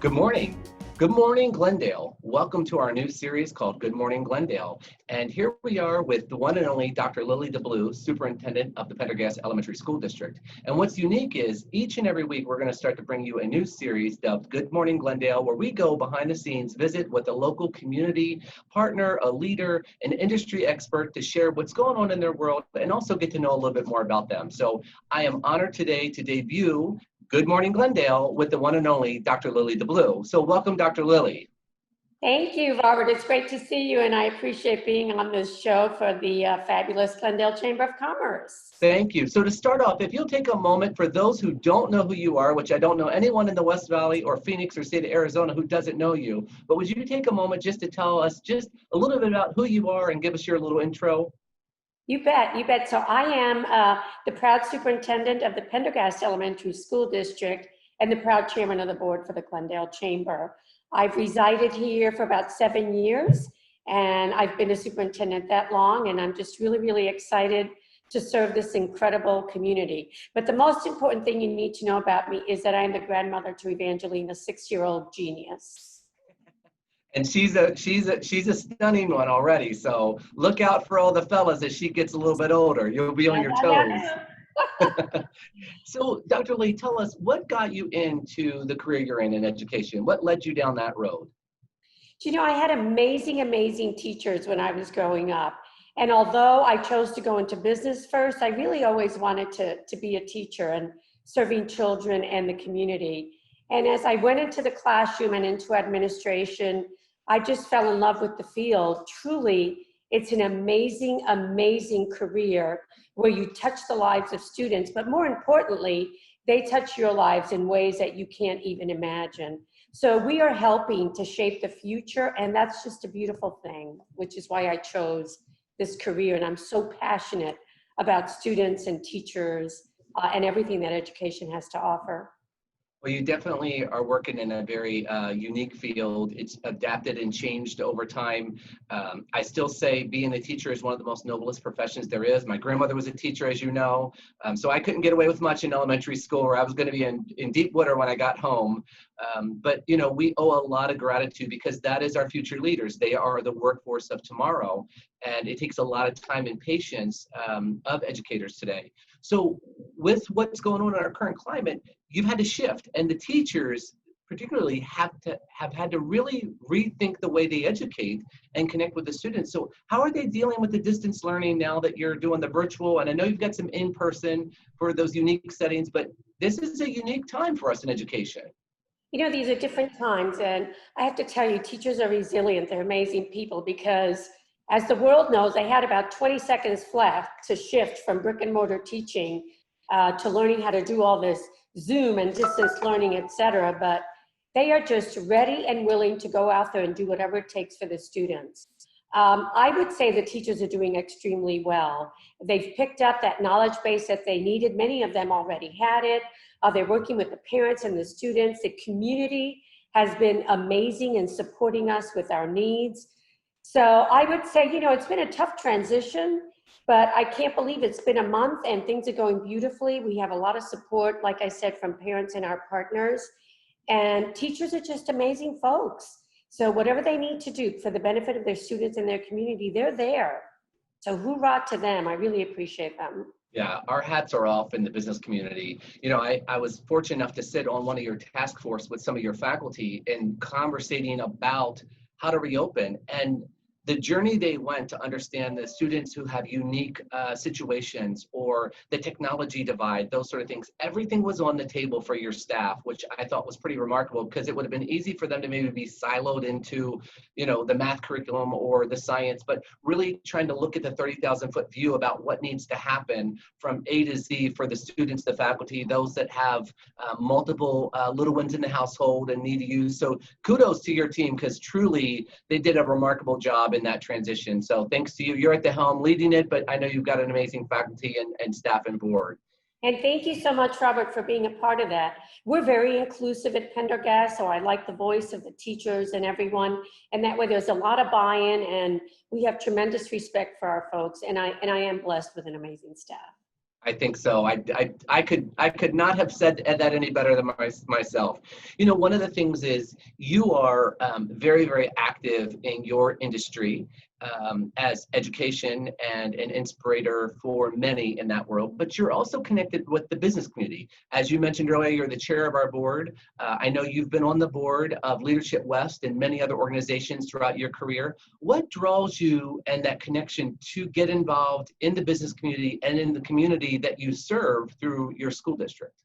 Good morning. Good morning, Glendale. Welcome to our new series called Good Morning Glendale. And here we are with the one and only Dr. Lily DeBlieux, Superintendent of the Pendergast Elementary School District. And what's unique is each and every week we're going to start to bring you a new series dubbed Good Morning Glendale, where we go behind the scenes, visit with a local community partner, a leader, an industry expert to share what's going on in their world and also get to know a little bit more about them. So I am honored today to debut Good Morning Glendale with the one and only Dr. Lily DeBlieux. So welcome, Dr. Lily. Thank you, Robert. It's great to see you, and I appreciate being on this show for the fabulous Glendale Chamber of Commerce. Thank you. So to start off, if you'll take a moment for those who don't know who you are, which I don't know anyone in the West Valley or Phoenix or state of Arizona who doesn't know you, but would you take a moment just to tell us just a little bit about who you are and give us your little intro? You bet, you bet. So I am the proud superintendent of the Pendergast Elementary School District and the proud chairman of the board for the Glendale Chamber. I've resided here for about 7 years, and I've been a superintendent that long, and I'm just really, really excited to serve this incredible community. But the most important thing you need to know about me is that I'm the grandmother to Evangeline, a 6-year-old genius. And she's a stunning one already. So look out for all the fellas as she gets a little bit older. You'll be on your toes. So Dr. Lee, tell us what got you into the career you're in education? What led you down that road? You know, I had amazing, amazing teachers when I was growing up. And although I chose to go into business first, I really always wanted to be a teacher and serving children and the community. And as I went into the classroom and into administration, I just fell in love with the field. Truly, it's an amazing, amazing career where you touch the lives of students, but more importantly, they touch your lives in ways that you can't even imagine. So we are helping to shape the future, and that's just a beautiful thing, which is why I chose this career. And I'm so passionate about students and teachers and everything that education has to offer. Well, you definitely are working in a very unique field. It's adapted and changed over time. I still say being a teacher is one of the most noblest professions there is. My grandmother was a teacher, as you know, so I couldn't get away with much in elementary school, where I was going to be in deep water when I got home. But, you know, we owe a lot of gratitude because that is our future leaders. They are the workforce of tomorrow, and it takes a lot of time and patience of educators today. So with what's going on in our current climate, you've had to shift, and the teachers particularly have had to really rethink the way they educate and connect with the students. So how are they dealing with the distance learning now that you're doing the virtual? And I know you've got some in-person for those unique settings, but this is a unique time for us in education. You know, these are different times, and I have to tell you, teachers are resilient. They're amazing people because, as the world knows, they had about 20 seconds left to shift from brick and mortar teaching to learning how to do all this Zoom and distance learning, et cetera. But they are just ready and willing to go out there and do whatever it takes for the students. I would say the teachers are doing extremely well. They've picked up that knowledge base that they needed. Many of them already had it. They're working with the parents and the students. The community has been amazing in supporting us with our needs. So I would say, you know, it's been a tough transition, but I can't believe it's been a month and things are going beautifully. We have a lot of support, like I said, from parents and our partners. And teachers are just amazing folks. So whatever they need to do for the benefit of their students and their community, they're there. So hoorah to them. I really appreciate them. Yeah, our hats are off in the business community. You know, I was fortunate enough to sit on one of your task force with some of your faculty and conversating about how to reopen. And the journey they went to understand the students who have unique situations or the technology divide, those sort of things, everything was on the table for your staff, which I thought was pretty remarkable because it would have been easy for them to maybe be siloed into, you know, the math curriculum or the science, but really trying to look at the 30,000-foot view about what needs to happen from A to Z for the students, the faculty, those that have multiple little ones in the household and need to use. So kudos to your team because truly they did a remarkable job in that transition. So thanks to you. You're at the helm leading it, but I know you've got an amazing faculty and staff and board. And thank you so much, Robert, for being a part of that. We're very inclusive at Pendergast, so I like the voice of the teachers and everyone. And that way there's a lot of buy-in and we have tremendous respect for our folks. And I am blessed with an amazing staff. I think so. I could not have said that any better than myself. You know, one of the things is you are very, very active in your industry as education and an inspirator for many in that world, but you're also connected with the business community. As you mentioned earlier, you're the chair of our board. I know you've been on the board of Leadership West and many other organizations throughout your career. What draws you and that connection to get involved in the business community and in the community that you serve through your school district?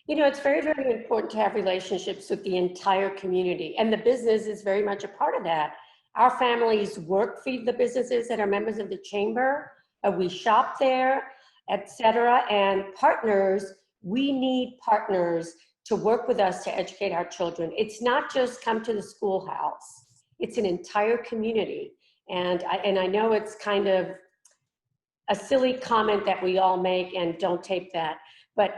You know, it's very, very important to have relationships with the entire community, and the business is very much a part of that. Our families work for the businesses that are members of the chamber. We shop there, etc. And partners, we need partners to work with us to educate our children. It's not just come to the schoolhouse. It's an entire community. And I know it's kind of a silly comment that we all make, and don't tape that. But,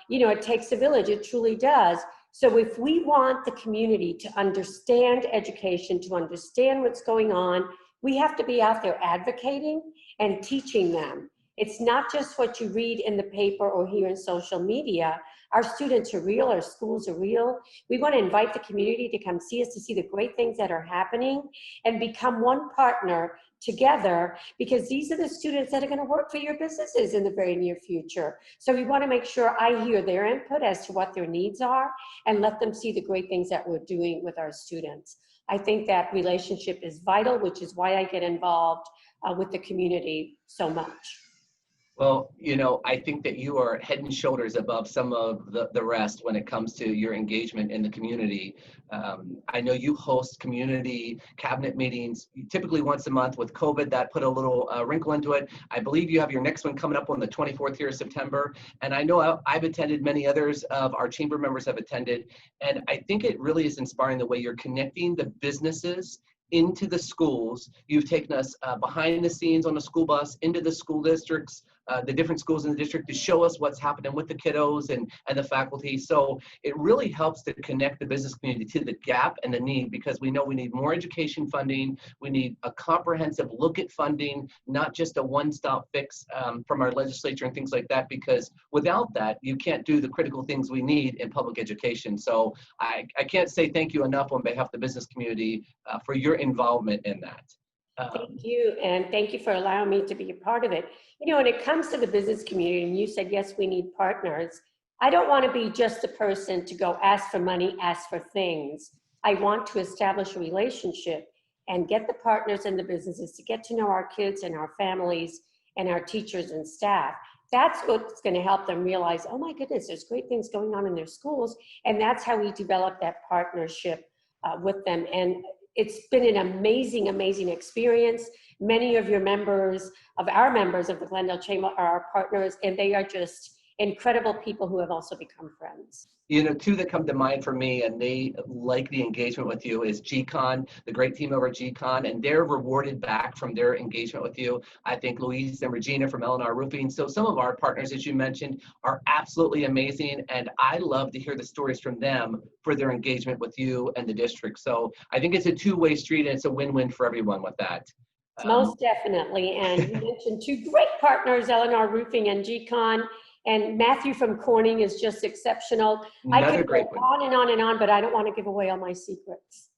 you know, it takes a village, it truly does. So if we want the community to understand education, to understand what's going on, we have to be out there advocating and teaching them. It's not just what you read in the paper or hear in social media. Our students are real, our schools are real. We want to invite the community to come see us, to see the great things that are happening, and become one partner together, because these are the students that are going to work for your businesses in the very near future. So we want to make sure I hear their input as to what their needs are and let them see the great things that we're doing with our students. I think that relationship is vital, which is why I get involved with the community so much. Well, you know, I think that you are head and shoulders above some of the rest when it comes to your engagement in the community. I know you host community cabinet meetings typically once a month. With COVID, that put a little wrinkle into it. I believe you have your next one coming up on the 24th here of September. And I know I've attended, many others of our chamber members have attended. And I think it really is inspiring the way you're connecting the businesses into the schools. You've taken us behind the scenes on the school bus into the school districts, the different schools in the district, to show us what's happening with the kiddos and the faculty. So it really helps to connect the business community to the gap and the need, because we know we need more education funding. We need a comprehensive look at funding, not just a one-stop fix from our legislature and things like that, because without that, you can't do the critical things we need in public education. So I can't say thank you enough on behalf of the business community for your involvement in that. Thank you, and thank you for allowing me to be a part of it. You know, when it comes to the business community, and you said, yes, we need partners, I don't want to be just the person to go ask for money, ask for things. I want to establish a relationship and get the partners and the businesses to get to know our kids and our families and our teachers and staff. That's what's going to help them realize, oh my goodness, there's great things going on in their schools. And that's how we develop that partnership with them. And it's been an amazing, amazing experience. Many of your members, of our members of the Glendale Chamber, are our partners, and they are just incredible people who have also become friends. You know, two that come to mind for me, and they like the engagement with you, is GCon, the great team over at GCon, and they're rewarded back from their engagement with you. I think Louise and Regina from L&R Roofing. So some of our partners, as you mentioned, are absolutely amazing, and I love to hear the stories from them for their engagement with you and the district. So I think it's a two-way street, and it's a win-win for everyone with that. Most definitely, and you mentioned two great partners, L&R Roofing and GCon. And Matthew from Corning is just exceptional. I could go on and on and on, but I don't want to give away all my secrets.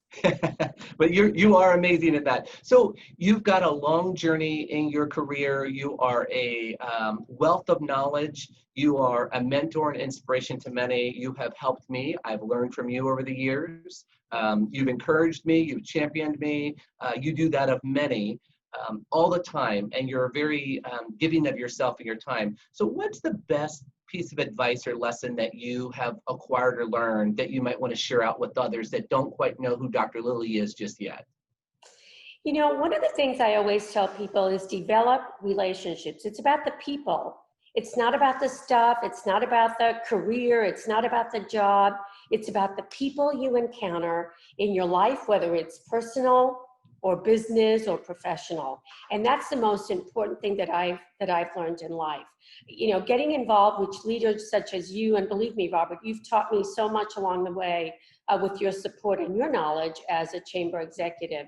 But you are amazing at that. So you've got a long journey in your career. You are a wealth of knowledge. You are a mentor and inspiration to many. You have helped me. I've learned from you over the years. You've encouraged me. You've championed me. You do that of many. All the time, and you're very giving of yourself and your time. So what's the best piece of advice or lesson that you have acquired or learned that you might want to share out with others that don't quite know who Dr. Lilly is just yet? You know, one of the things I always tell people is develop relationships. It's about the people. It's not about the stuff. It's not about the career. It's not about the job. It's about the people you encounter in your life, whether it's personal or business or professional. And that's the most important thing that I've learned in life. You know, getting involved with leaders such as you, and believe me, Robert, you've taught me so much along the way with your support and your knowledge as a chamber executive.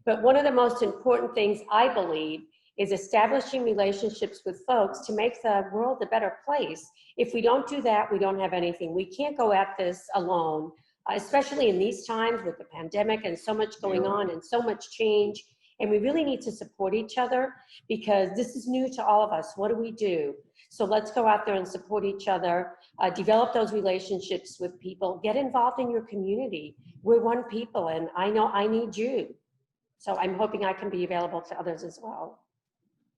But one of the most important things I believe is establishing relationships with folks to make the world a better place. If we don't do that, we don't have anything. We can't go at this alone, especially in these times with the pandemic and so much going on and so much change. And we really need to support each other because this is new to all of us. What do we do? So let's go out there and support each other, develop those relationships with people, get involved in your community. We're one people, and I know I need you. So I'm hoping I can be available to others as well.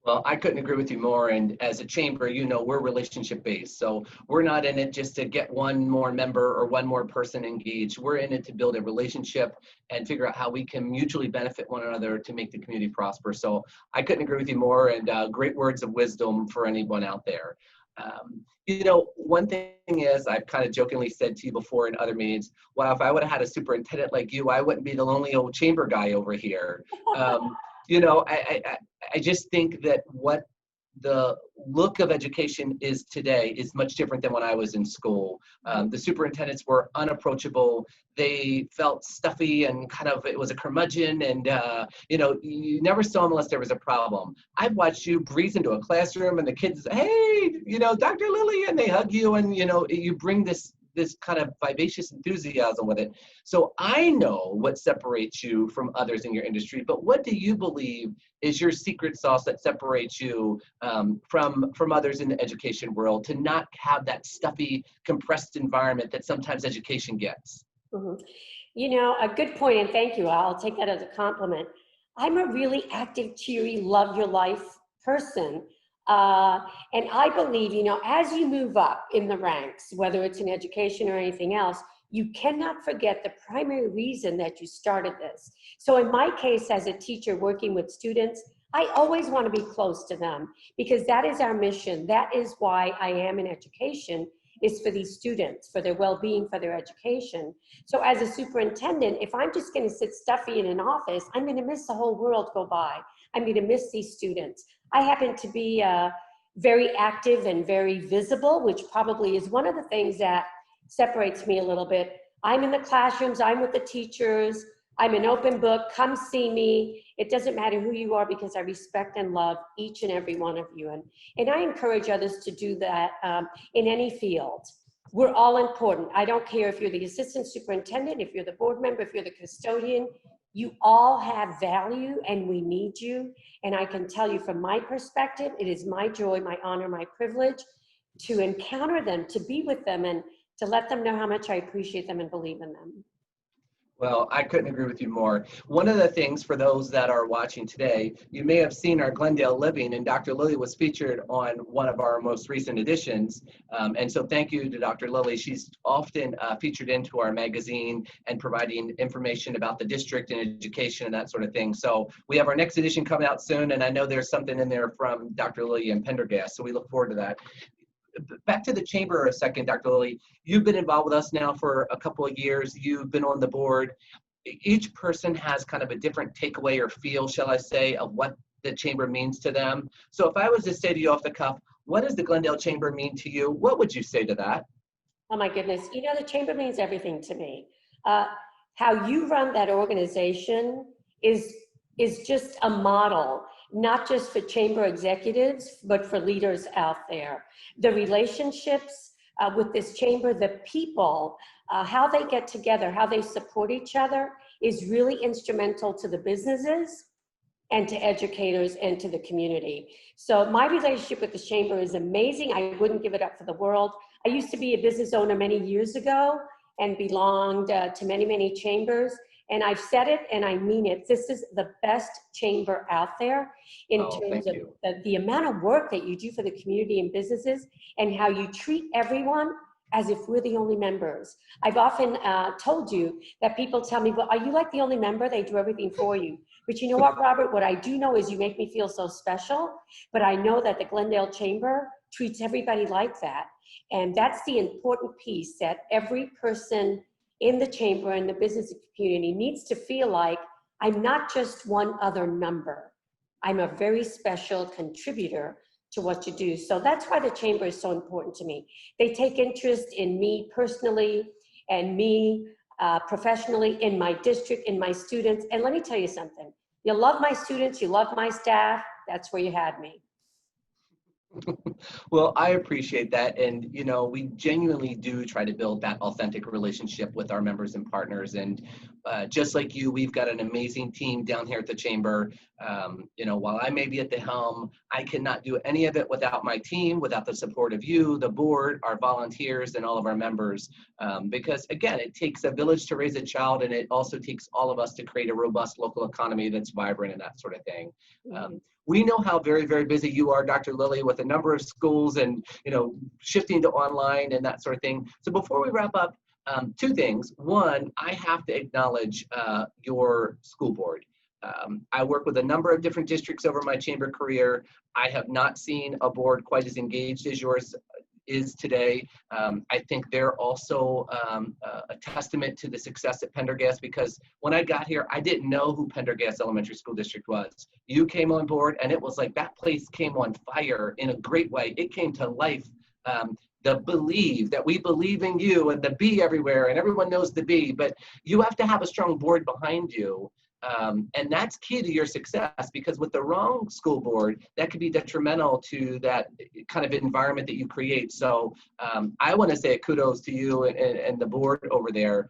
Well, I couldn't agree with you more. And as a chamber, you know, we're relationship based. So we're not in it just to get one more member or one more person engaged. We're in it to build a relationship and figure out how we can mutually benefit one another to make the community prosper. So I couldn't agree with you more, and great words of wisdom for anyone out there. You know, one thing is, I've kind of jokingly said to you before in other meetings, well, if I would have had a superintendent like you, I wouldn't be the lonely old chamber guy over here. You know, I just think that what the look of education is today is much different than when I was in school. The superintendents were unapproachable. They felt stuffy and kind of, it was a curmudgeon, and you know, you never saw them unless there was a problem. I've watched you breeze into a classroom and the kids say, hey, you know, Dr. Lilly, and they hug you, and you know, you bring this kind of vivacious enthusiasm with it. So I know what separates you from others in your industry, but what do you believe is your secret sauce that separates you from others in the education world to not have that stuffy, compressed environment that sometimes education gets? Mm-hmm. You know, a good point, and thank you. I'll take that as a compliment. I'm a really active, cheery, love your life person. And I believe, you know, as you move up in the ranks, whether it's in education or anything else, you cannot forget the primary reason that you started this. So in my case, as a teacher working with students, I always want to be close to them because that is our mission. That is why I am in education, is for these students, for their well-being, for their education. So as a superintendent, if I'm just going to sit stuffy in an office, I'm going to miss the whole world go by. I'm going to miss these students. I happen to be very active and very visible, which probably is one of the things that separates me a little bit. I'm in the classrooms, I'm with the teachers, I'm an open book, come see me. It doesn't matter who you are because I respect and love each and every one of you. And I encourage others to do that in any field. We're all important. I don't care if you're the assistant superintendent, if you're the board member, if you're the custodian, you all have value and we need you. And I can tell you from my perspective, it is my joy, my honor, my privilege to encounter them, to be with them, and to let them know how much I appreciate them and believe in them. Well, I couldn't agree with you more. One of the things for those that are watching today, you may have seen our Glendale Living, and Dr. Lilly was featured on one of our most recent editions. And so thank you to Dr. Lilly. She's often featured into our magazine and providing information about the district and education and that sort of thing. So we have our next edition coming out soon, and I know there's something in there from Dr. Lilly and Pendergast, so we look forward to that. Back to the chamber a second, Dr. Lilly. You've been involved with us now for a couple of years. You've been on the board. Each person has kind of a different takeaway or feel, shall I say, of what the chamber means to them. So if I was to say to you off the cuff, what does the Glendale Chamber mean to you? What would you say to that? Oh my goodness. You know, the chamber means everything to me. How you run that organization is just a model, not just for chamber executives, but for leaders out there. The relationships with this chamber, the people, how they get together, how they support each other is really instrumental to the businesses and to educators and to the community. So my relationship with the chamber is amazing. I wouldn't give it up for the world. I used to be a business owner many years ago and belonged to many, many chambers. And I've said it and I mean it. This is the best chamber out there in terms of the amount of work that you do for the community and businesses and how you treat everyone as if we're the only members. I've often told you that people tell me, well, are you like the only member? They do everything for you. But you know what, Robert? What I do know is you make me feel so special, but I know that the Glendale Chamber treats everybody like that. And that's the important piece, that every person in the chamber and the business community needs to feel like I'm not just one other number. I'm a very special contributor to what you do. So that's why the chamber is so important to me. They take interest in me personally and me professionally, in my district, in my students. And let me tell you something. You love my students, you love my staff, That's where you had me. Well, I appreciate that. And, you know, we genuinely do try to build that authentic relationship with our members and partners. And just like you, we've got an amazing team down here at the Chamber. You know, while I may be at the helm, I cannot do any of it without my team, without the support of you, the board, our volunteers, and all of our members. Because again, it takes a village to raise a child, and it also takes all of us to create a robust local economy that's vibrant and that sort of thing. We know how very, very busy you are, Dr. Lilly, with a number of schools and, you know, shifting to online and that sort of thing. So before we wrap up, two things. One, I have to acknowledge your school board. I work with a number of different districts over my chamber career. I have not seen a board quite as engaged as yours is today. I think they're also a testament to the success at Pendergast, because when I got here, I didn't know who Pendergast Elementary School District was. You came on board and it was like that place came on fire in a great way. It came to life. The believe that we believe in you, and the be everywhere, and everyone knows the be, but you have to have a strong board behind you. And that's key to your success, because with the wrong school board, that could be detrimental to that kind of environment that you create. So I want to say kudos to you and the board over there.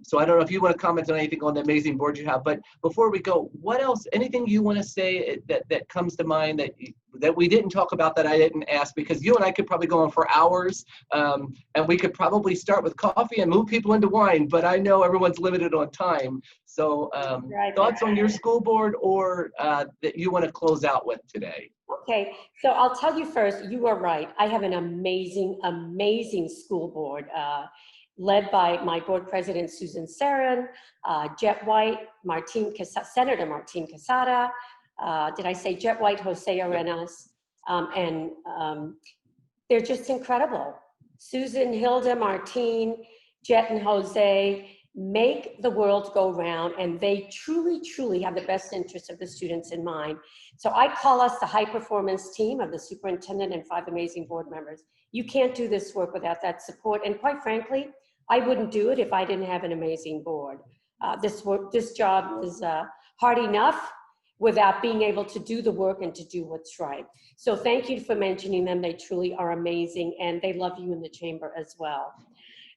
So I don't know if you want to comment on anything on the amazing board you have, but before we go, what else, anything you want to say that comes to mind that we didn't talk about that I didn't ask? Because you and I could probably go on for hours, and we could probably start with coffee and move people into wine, but I know everyone's limited on time. So thoughts on your school board, or that you want to close out with today? Okay, so I'll tell you first, you are right. I have an amazing, amazing school board led by my board president, Susan Sarin, Jet White, Senator Martin Casada. Did I say Jet White, Jose Arenas? And they're just incredible. Susan, Hilda, Martin, Jet, and Jose make the world go round, and they truly, truly have the best interests of the students in mind. So I call us the high performance team of the superintendent and 5 amazing board members. You can't do this work without that support. And quite frankly, I wouldn't do it if I didn't have an amazing board. This job is hard enough without being able to do the work and to do what's right. So thank you for mentioning them. They truly are amazing, and they love you in the chamber as well.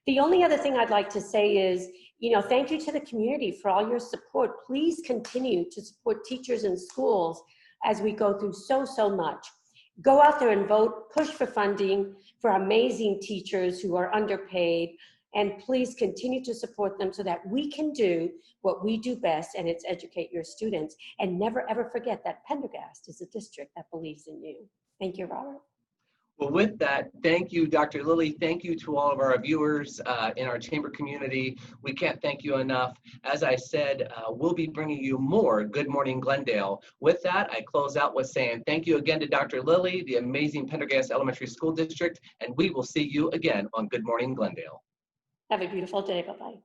The only other thing I'd like to say is, you know, thank you to the community for all your support. Please continue to support teachers and schools as we go through so much. Go out there and vote, push for funding for amazing teachers who are underpaid, and please continue to support them so that we can do what we do best, and it's educate your students. And never ever forget that Pendergast is a district that believes in you. Thank you, Robert. Well, with that, thank you, Dr. Lilly. Thank you to all of our viewers in our chamber community. We can't thank you enough. As I said, we'll be bringing you more Good Morning Glendale. With that, I close out with saying thank you again to Dr. Lilly, the amazing Pendergast Elementary School District, and we will see you again on Good Morning Glendale. Have a beautiful day. Bye-bye.